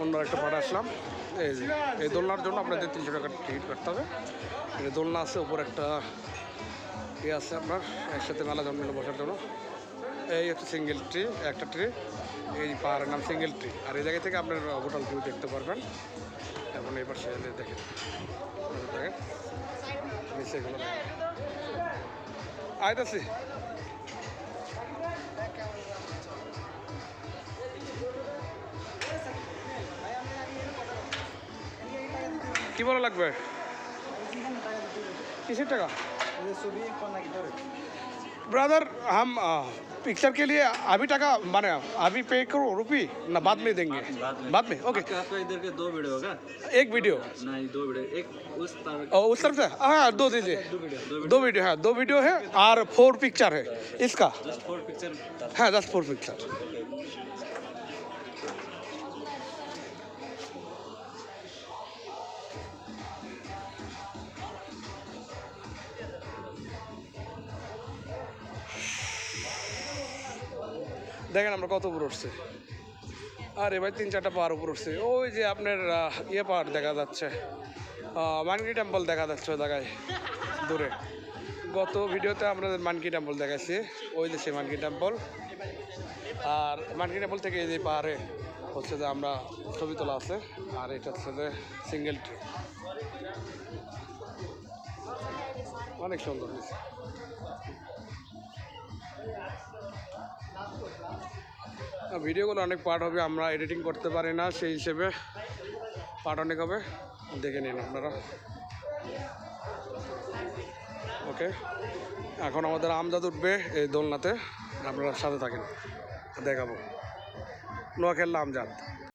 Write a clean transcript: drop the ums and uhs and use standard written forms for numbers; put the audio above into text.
অন্য একটা পাড়ে আসলাম। এই দোলনার জন্য আপনাদের 300 টাকা টিকিট কাটতে হবে। দোলনা আছে, উপর একটা ইয়ে আছে আপনার একসাথে মেলা জন্মেলে বসার জন্য। এই হচ্ছে সিঙ্গেল ট্রি, একটা ট্রি, এই পাহাড়ের নাম সিঙ্গেল ট্রি। আর এই জায়গা থেকে আপনার হোটেল ভিউ দেখতে পারবেন। এখন এই পাশে দেখেন নিচে এগুলো আইতাছি। কি বলা লাগবে? किसी टका ब्रदर हम पिक्चर के लिए अभी टका माने अभी पे करो रुपी ना बाद में देंगे? बाद में ओके। आपका इधर के 2 वीडियो होगा? एक वीडियो नहीं 2 वीडियो, एक उस तरफ से हाँ 2 दीजिए। 2 वीडियो है, 2 वीडियो है और 4 पिक्चर है इसका। जस्ट 4 पिक्चर हाँ 4 पिक्चर। দেখেন আমরা কত উপর উঠছে। আরে ভাই 3-4টা পাহাড় উপর উঠছে। ওই যে আপনার ইয়ে পাহাড় দেখা যাচ্ছে, মানকি টেম্পল দেখা যাচ্ছে ওই জায়গায় দূরে। গত ভিডিওতে আপনাদের মানকি টেম্পল দেখাচ্ছি, ওই যে সেই মানকি টেম্পল। আর মানকি টেম্পল থেকে এই যে পাহাড়ে হচ্ছে যে আমরা ছবি তোলা আছে। আর এটা হচ্ছে যে সিঙ্গেল ট্রি, অনেক সুন্দর হয়েছে। ভিডিওগুলো অনেক পার্ট হবে, আমরা এডিটিং করতে পারি না, সেই হিসেবে পার্ট অনেক হবে, দেখে নিন আপনারা। ওকে, এখন আমাদের আমজাদ উঠবে এই দোলনাতে, আপনারা সাথে থাকেন, দেখাবো নোয়াখালী আমজাদ।